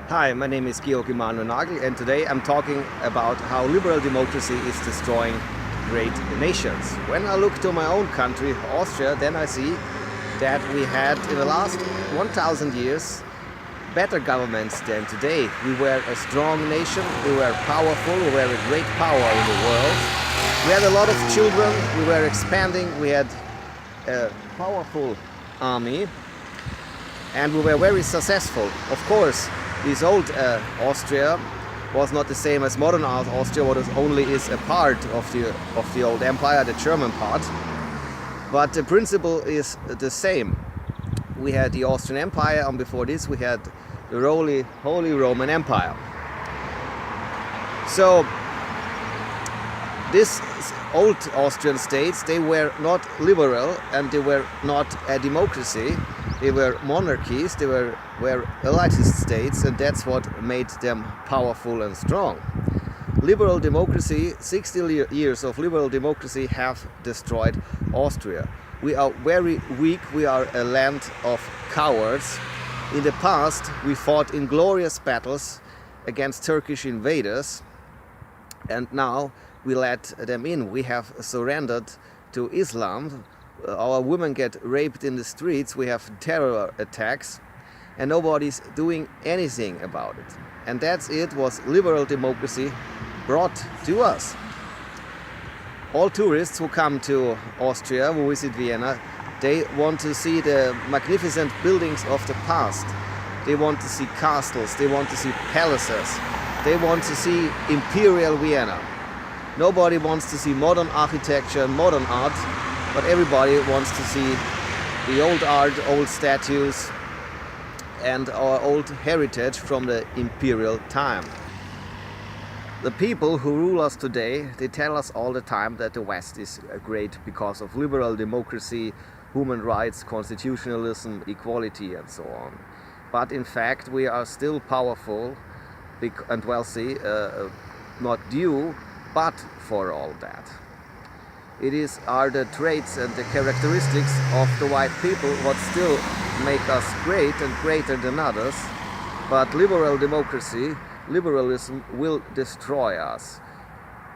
Hi, my name is Georg Immanuel Nagel, and today I'm talking about how liberal democracy is destroying great nations. When I look to my own country, Austria, then I see that we had in the last 1000 years better governments than today. We were a strong nation, we were powerful, we were a great power in the world. We had a lot of children, we were expanding, we had a powerful army, and we were very successful. Of course, this old Austria was not the same as modern Austria, what only is a part of the old empire, the German part. But the principle is the same. We had the Austrian Empire, and before this we had the Holy Roman Empire. So these old Austrian states, they were not liberal and they were not a democracy. They were monarchies, they were elitist states, and that's what made them powerful and strong. Liberal democracy, 60 years of liberal democracy have destroyed Austria. We are very weak, we are a land of cowards. In the past, we fought in glorious battles against Turkish invaders, and now we let them in. We have surrendered to Islam. Our women get raped in the streets, we have terror attacks, and nobody's doing anything about it. And that's it, was liberal democracy brought to us. All tourists who come to Austria, who visit Vienna, they want to see the magnificent buildings of the past. They want to see castles, they want to see palaces, they want to see imperial Vienna. Nobody wants to see modern architecture and modern art, but everybody wants to see the old art, old statues, and our old heritage from the imperial time. The people who rule us today, they tell us all the time that the West is great because of liberal democracy, human rights, constitutionalism, equality, and so on. But in fact, we are still powerful and wealthy, not due, but for all that. It are the traits and the characteristics of the white people what still make us great and greater than others. But liberal democracy, liberalism will destroy us.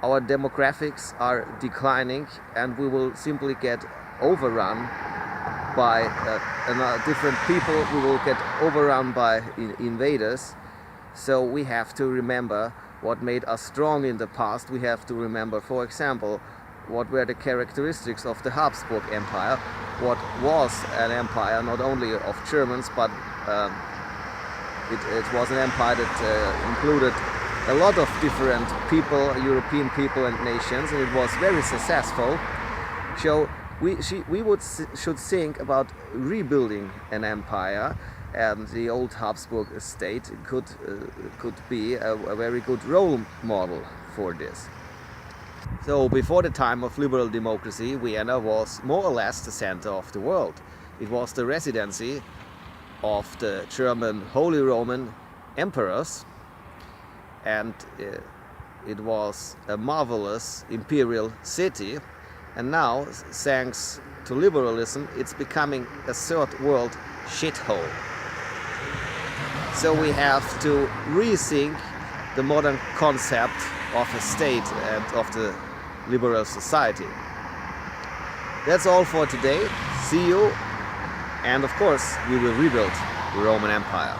Our demographics are declining and we will simply get overrun by different people. We will get overrun by invaders. So we have to remember what made us strong in the past. We have to remember, for example, what were the characteristics of the Habsburg Empire, what was an empire not only of Germans, but it was an empire that included a lot of different people, European people and nations, and it was very successful. So we should think about rebuilding an empire, and the old Habsburg state could be a very good role model for this. So before the time of liberal democracy, Vienna was more or less the center of the world. It was the residency of the German Holy Roman emperors, and it was a marvelous imperial city. And now, thanks to liberalism, it's becoming a third world shithole. So we have to rethink the modern concept of a state and of the liberal society. That's all for today. See you, and of course we will rebuild the Roman Empire.